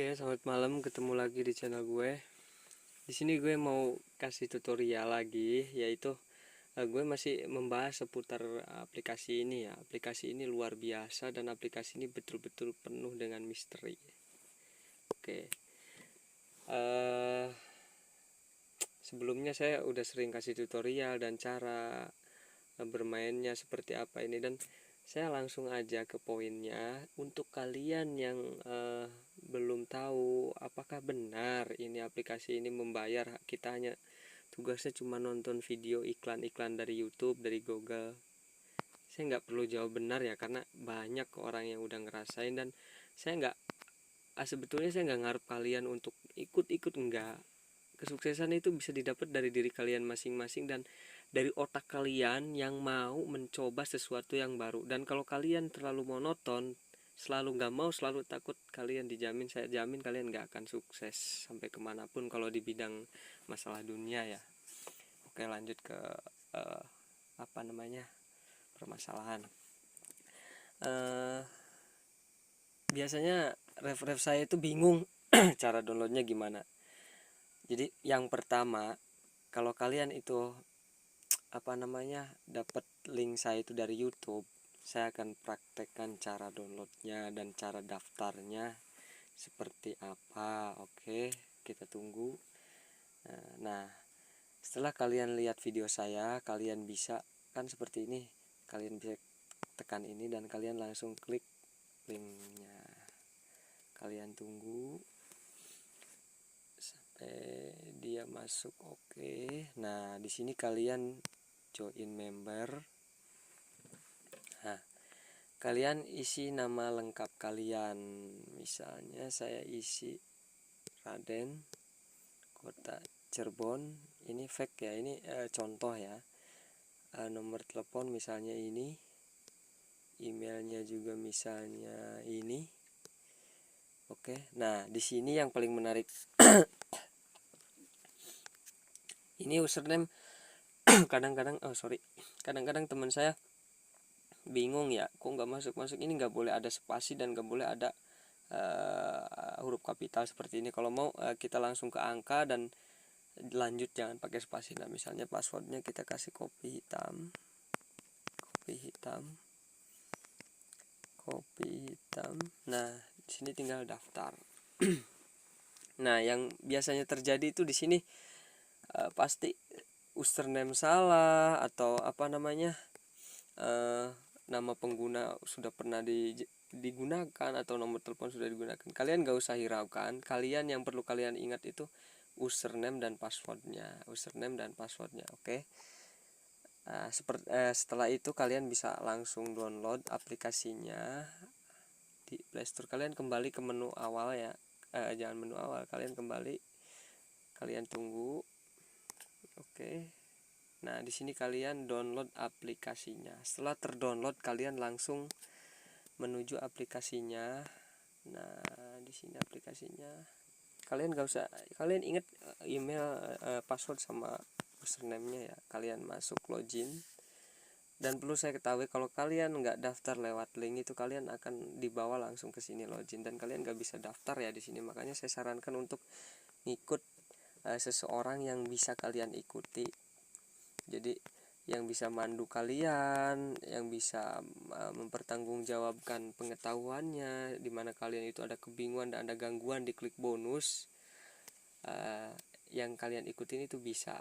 Oke, selamat malam. Ketemu lagi di channel gue. Di sini gue mau kasih tutorial lagi, yaitu gue masih membahas seputar aplikasi ini ya. Aplikasi ini luar biasa dan aplikasi ini betul-betul penuh dengan misteri. Oke. eh Sebelumnya saya udah sering kasih tutorial dan cara bermainnya seperti apa ini, dan saya langsung aja ke poinnya. Untuk kalian yang belum tahu apakah benar ini aplikasi ini membayar, kita hanya tugasnya cuma nonton video iklan-iklan dari YouTube, dari Google. Saya nggak perlu jawab benar ya, karena banyak orang yang udah ngerasain, dan saya nggak sebetulnya saya nggak ngarep kalian untuk ikut-ikut, enggak. Kesuksesan itu bisa didapat dari diri kalian masing-masing dan dari otak kalian yang mau mencoba sesuatu yang baru. Dan kalau kalian terlalu monoton, selalu nggak mau, selalu takut, kalian dijamin, saya jamin kalian nggak akan sukses sampai kemanapun kalau di bidang masalah dunia ya. Oke, lanjut ke eh, apa namanya, permasalahan. Biasanya ref saya itu bingung cara downloadnya gimana. Jadi yang pertama, kalau kalian itu apa namanya, dapat link saya itu dari YouTube, saya akan praktekkan cara downloadnya dan cara daftarnya seperti apa. Oke, kita tunggu. Nah, setelah kalian lihat video saya, kalian bisa kan seperti ini, kalian bisa tekan ini dan kalian langsung klik linknya. Kalian tunggu sampai dia masuk. Oke, nah di sini kalian join member. Nah, kalian isi nama lengkap kalian. Misalnya saya isi Raden, kota Cirebon. Ini fake ya, ini contoh ya. Nomor telepon misalnya ini, emailnya juga misalnya ini. Oke, nah di sini yang paling menarik ini username. Kadang-kadang kadang-kadang teman saya bingung ya, kok nggak masuk ini, nggak boleh ada spasi dan nggak boleh ada huruf kapital seperti ini. Kalau mau kita langsung ke angka dan lanjut, jangan pakai spasi. Nah, misalnya passwordnya kita kasih kopi hitam. Nah, di sini tinggal daftar. Nah, yang biasanya terjadi itu di sini pasti username salah, atau apa namanya, nama pengguna sudah pernah digunakan, atau nomor telepon sudah digunakan. Kalian gak usah hiraukan. Kalian yang perlu kalian ingat itu username dan passwordnya. Oke. Setelah itu kalian bisa langsung download aplikasinya di Playstore. Kalian kembali ke menu awal ya, jangan menu awal, kalian kembali, kalian tunggu. Oke. Nah, di sini kalian download aplikasinya. Setelah terdownload, kalian langsung menuju aplikasinya. Nah, di sini aplikasinya. Kalian gak usah, kalian ingat email, password sama username-nya ya. Kalian masuk login. Dan perlu saya ketahui, kalau kalian nggak daftar lewat link itu, kalian akan dibawa langsung ke sini login, dan kalian nggak bisa daftar ya di sini. Makanya saya sarankan untuk ngikut seseorang yang bisa kalian ikuti. Jadi yang bisa mandu kalian, yang bisa mempertanggungjawabkan pengetahuannya, dimana kalian itu ada kebingungan dan ada gangguan di klik bonus, yang kalian ikutin itu bisa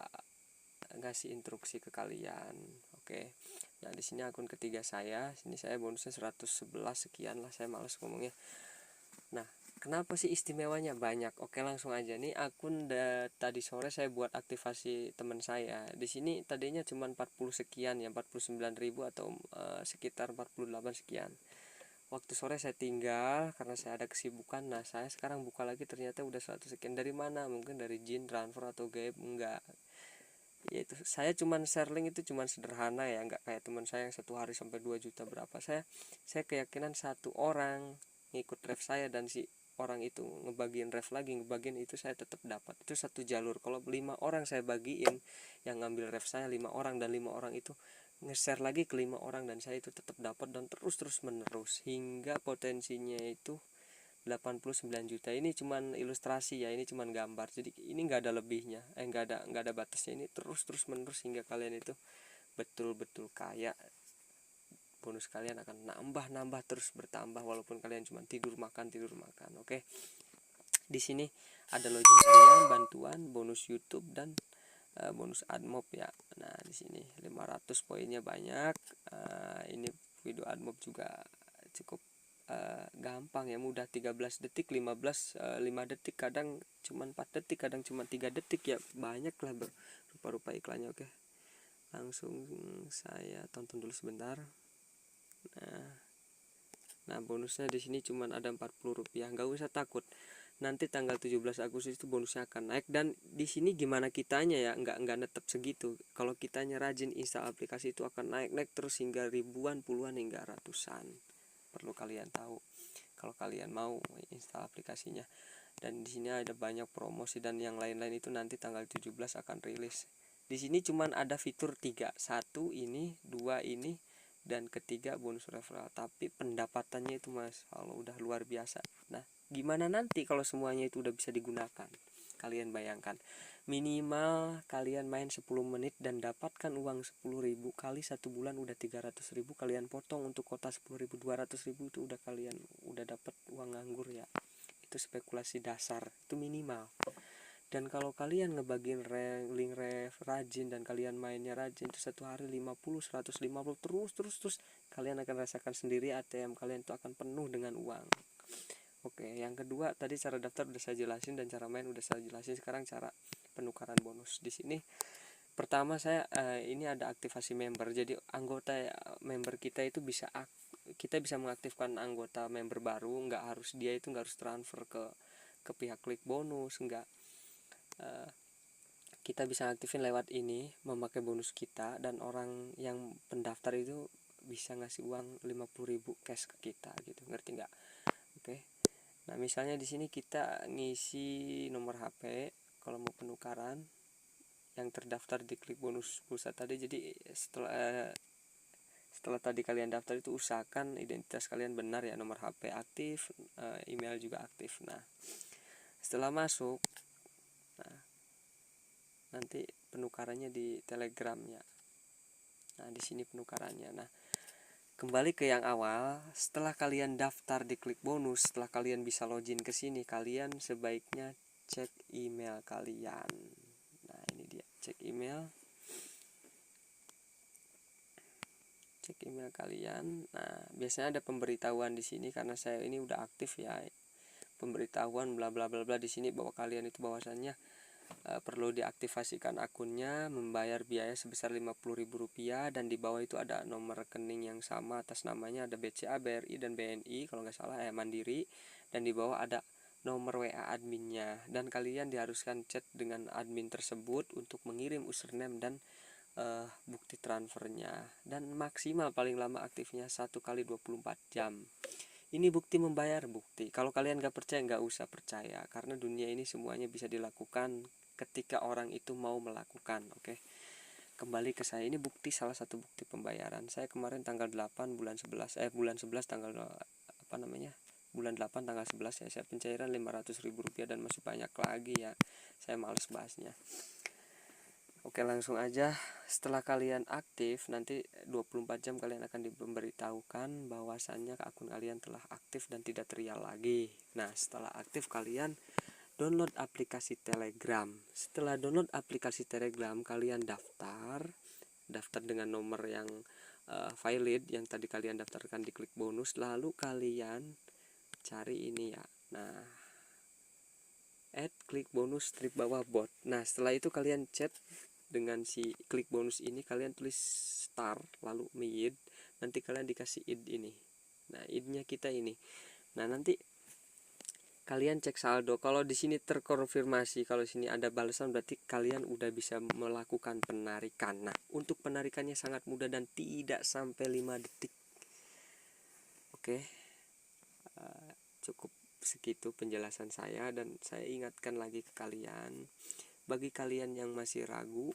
ngasih instruksi ke kalian. Oke. Nah, di sini akun ketiga saya, sini saya bonusnya 111 sekian lah, saya malas ngomongnya. Nah, kenapa sih istimewanya banyak? Oke, langsung aja nih. Akun tadi sore saya buat aktivasi teman saya. Di sini tadinya cuma 40 sekian ya, 49.000 atau sekitar 48 sekian. Waktu sore saya tinggal karena saya ada kesibukan. Nah, saya sekarang buka lagi, ternyata udah 100 sekian. Dari mana? Mungkin dari Jin, transfer, atau Gaib. Enggak. Yaitu saya cuman share link itu cuman sederhana ya, enggak kayak teman saya yang 1 hari sampai 2 juta berapa. Saya keyakinan satu orang ngikut ref saya dan si orang itu ngebagiin ref lagi, ngebagiin itu, saya tetap dapat. Itu satu jalur. Kalau 5 orang saya bagiin yang ngambil ref saya 5 orang, dan 5 orang itu nge-share lagi ke 5 orang, dan saya itu tetap dapat, dan terus menerus hingga potensinya itu 89 juta. Ini cuman ilustrasi ya, ini cuman gambar, jadi ini nggak ada lebihnya, nggak ada batasnya. Ini terus menerus hingga kalian itu betul-betul kaya. Bonus kalian akan nambah terus bertambah walaupun kalian cuma tidur makan. Oke. Di sini ada login harian, bantuan, bonus YouTube, dan bonus AdMob ya. Nah, di sini 500 poinnya banyak. Ini video AdMob juga cukup gampang ya, mudah. 13 detik, 5 detik, kadang cuma 4 detik, kadang cuma 3 detik ya, banyak lah rupa-rupa iklannya. Oke, langsung saya tonton dulu sebentar. Nah bonusnya di sini cuma ada Rp40, nggak usah takut. Nanti tanggal 17 Agustus itu bonusnya akan naik. Dan di sini gimana kitanya ya, nggak netep segitu. Kalau kitanya rajin install aplikasi itu akan naik terus hingga ribuan, puluhan, hingga ratusan. Perlu kalian tahu kalau kalian mau install aplikasinya. Dan di sini ada banyak promosi dan yang lain-lain itu nanti tanggal 17 akan rilis. Di sini cuman ada fitur 3, 1 ini, 2 ini, dan ketiga bonus referral. Tapi pendapatannya itu Mas, kalau udah luar biasa. Nah, gimana nanti kalau semuanya itu udah bisa digunakan? Kalian bayangkan, minimal kalian main 10 menit dan dapatkan uang 10.000 kali 1 bulan udah 300.000. Kalian potong untuk kota 10.000, 200.000 itu udah kalian udah dapat uang nganggur ya. Itu spekulasi dasar, itu minimal. Dan kalau kalian ngebagiin link rajin dan kalian mainnya rajin, itu satu hari 50, 150 terus kalian akan rasakan sendiri ATM kalian itu akan penuh dengan uang. Oke, yang kedua tadi cara daftar udah saya jelasin dan cara main udah saya jelasin. Sekarang cara penukaran bonus. Di sini pertama saya ini ada aktivasi member. Jadi anggota member kita itu kita bisa mengaktifkan anggota member baru. Nggak harus transfer ke pihak klik bonus, enggak. Kita bisa aktifin lewat ini, memakai bonus kita, dan orang yang pendaftar itu bisa ngasih uang 50.000 cash ke kita gitu, ngerti nggak? Oke. Nah misalnya di sini kita ngisi nomor HP kalau mau penukaran yang terdaftar di klik bonus pulsa tadi. Jadi setelah tadi kalian daftar itu usahakan identitas kalian benar ya, nomor HP aktif, email juga aktif. Nah setelah masuk, nanti penukarannya di Telegram ya. Nah di sini penukarannya. Nah kembali ke yang awal, setelah kalian daftar di klik bonus, setelah kalian bisa login ke sini, kalian sebaiknya cek email kalian. Nah ini dia, cek email kalian. Nah biasanya ada pemberitahuan di sini karena saya ini udah aktif ya, pemberitahuan bla bla bla bla di sini bahwa kalian itu bahwasannya perlu diaktifasikan akunnya, membayar biaya sebesar Rp50.000, dan di bawah itu ada nomor rekening yang sama atas namanya, ada BCA, BRI, dan BNI kalau nggak salah, Mandiri, dan di bawah ada nomor WA adminnya, dan kalian diharuskan chat dengan admin tersebut untuk mengirim username dan bukti transfernya, dan maksimal paling lama aktifnya 1 kali 24 jam. Ini bukti membayar, bukti. Kalau kalian nggak percaya, nggak usah percaya, karena dunia ini semuanya bisa dilakukan ketika orang itu mau melakukan. Oke. Kembali ke saya, ini bukti, salah satu bukti pembayaran. Saya kemarin tanggal 8 bulan 11 tanggal bulan 8 tanggal 11 ya, saya pencairan Rp500.000 dan masih banyak lagi ya. Saya males bahasnya. Oke, langsung aja. Setelah kalian aktif, nanti 24 jam kalian akan diberitahukan bahwasannya akun kalian telah aktif dan tidak trial lagi. Nah, setelah aktif kalian download aplikasi Telegram. Setelah download aplikasi Telegram, kalian daftar dengan nomor yang valid yang tadi kalian daftarkan di klik bonus. Lalu kalian cari ini ya. Nah, add klik bonus strip bawah bot. Nah, setelah itu kalian chat dengan si klik bonus ini, kalian tulis star lalu mid, nanti kalian dikasih id ini. Nah, id-nya kita ini. Nah, nanti kalian cek saldo. Kalau di sini terkonfirmasi, kalau sini ada balasan, berarti kalian udah bisa melakukan penarikan. Nah, untuk penarikannya sangat mudah dan tidak sampai 5 detik. Oke. Cukup segitu penjelasan saya, dan saya ingatkan lagi ke kalian, bagi kalian yang masih ragu,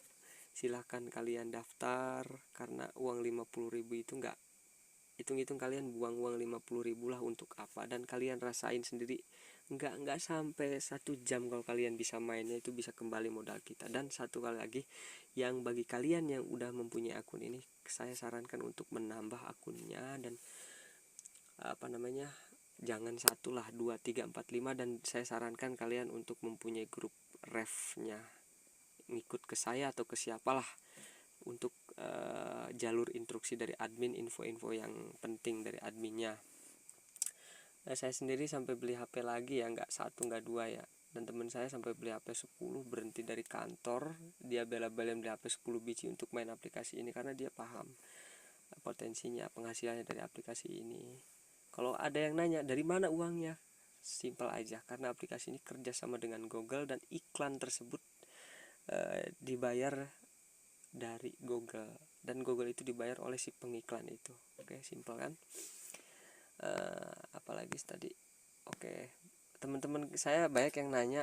silahkan kalian daftar, karena uang 50.000 itu hitung-hitung kalian buang uang 50.000 lah untuk apa, dan kalian rasain sendiri nggak sampai 1 jam kalau kalian bisa mainnya itu bisa kembali modal kita. Dan satu kali lagi, yang bagi kalian yang udah mempunyai akun ini, saya sarankan untuk menambah akunnya, dan apa namanya, jangan 1 lah, 2, 3, 4, 5. Dan saya sarankan kalian untuk mempunyai grup refnya, ngikut ke saya atau ke siapalah untuk jalur instruksi dari admin, info-info yang penting dari adminnya. Saya sendiri sampai beli HP lagi ya, nggak 1 nggak 2 ya, dan teman saya sampai beli HP 10, berhenti dari kantor, dia bela-belain beli HP 10 biji untuk main aplikasi ini karena dia paham potensinya, penghasilannya dari aplikasi ini. Kalau ada yang nanya dari mana uangnya, simpel aja, karena aplikasi ini kerja sama dengan Google dan iklan tersebut dibayar dari Google, dan Google itu dibayar oleh si pengiklan itu. Oke, simpel kan. Apalagi tadi, oke, teman-teman saya banyak yang nanya,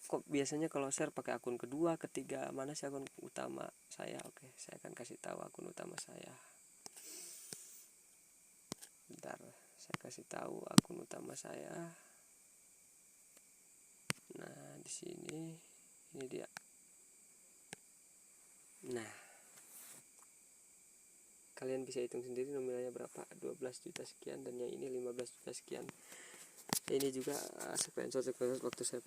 kok biasanya kalau share pakai akun kedua, ketiga, mana sih akun utama saya? Oke, saya akan kasih tahu akun utama saya. Bentar, saya kasih tahu akun utama saya. Nah, di sini ini dia. Nah, kalian bisa hitung sendiri nominalnya berapa, 12 juta sekian, dan yang ini 15 juta sekian. Ini juga screenshot waktu saya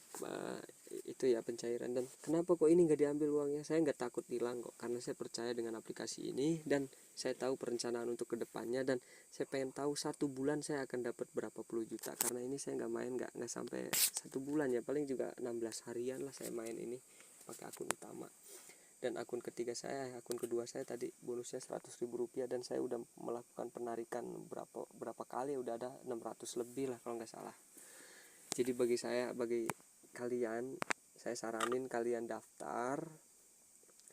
itu ya, pencairan. Dan kenapa kok ini nggak diambil uangnya? Saya nggak takut hilang kok, karena saya percaya dengan aplikasi ini, dan saya tahu perencanaan untuk kedepannya, dan saya pengen tahu 1 bulan saya akan dapat berapa puluh juta. Karena ini saya nggak main, nggak sampai 1 bulan ya, paling juga 16 harian lah saya main ini pakai akun utama. Dan akun ketiga saya, akun kedua saya tadi bonusnya 100.000 rupiah, dan saya udah melakukan penarikan berapa kali, udah ada 600 lebih lah kalau nggak salah. Jadi bagi kalian, saya saranin kalian daftar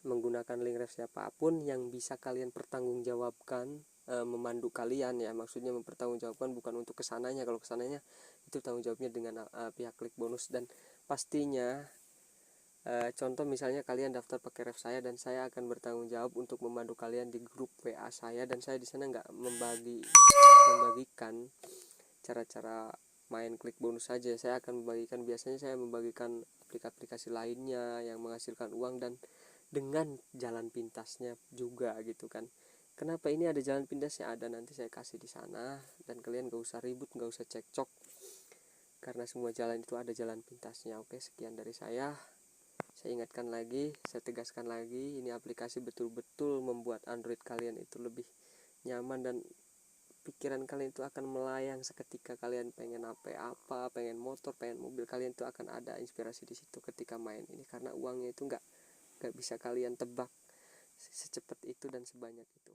menggunakan link ref siapapun yang bisa kalian pertanggungjawabkan, memandu kalian ya, maksudnya mempertanggungjawabkan, bukan untuk kesananya. Kalau kesananya itu tanggung jawabnya dengan pihak klik bonus. Dan pastinya contoh misalnya kalian daftar pakai ref saya, dan saya akan bertanggung jawab untuk memandu kalian di grup WA saya, dan saya di sana nggak membagikan cara-cara main klik bonus saja. Saya akan membagikan, biasanya saya membagikan aplikasi lainnya yang menghasilkan uang, dan dengan jalan pintasnya juga gitu kan. Kenapa ini ada jalan pintasnya? Ada, nanti saya kasih di sana, dan kalian gak usah ribut, gak usah cekcok, karena semua jalan itu ada jalan pintasnya. Oke, sekian dari saya. Saya ingatkan lagi, saya tegaskan lagi, ini aplikasi betul-betul membuat Android kalian itu lebih nyaman, dan pikiran kalian itu akan melayang seketika kalian pengen apa, pengen motor, pengen mobil, kalian itu akan ada inspirasi di situ ketika main ini, karena uangnya itu nggak bisa kalian tebak secepat itu dan sebanyak itu.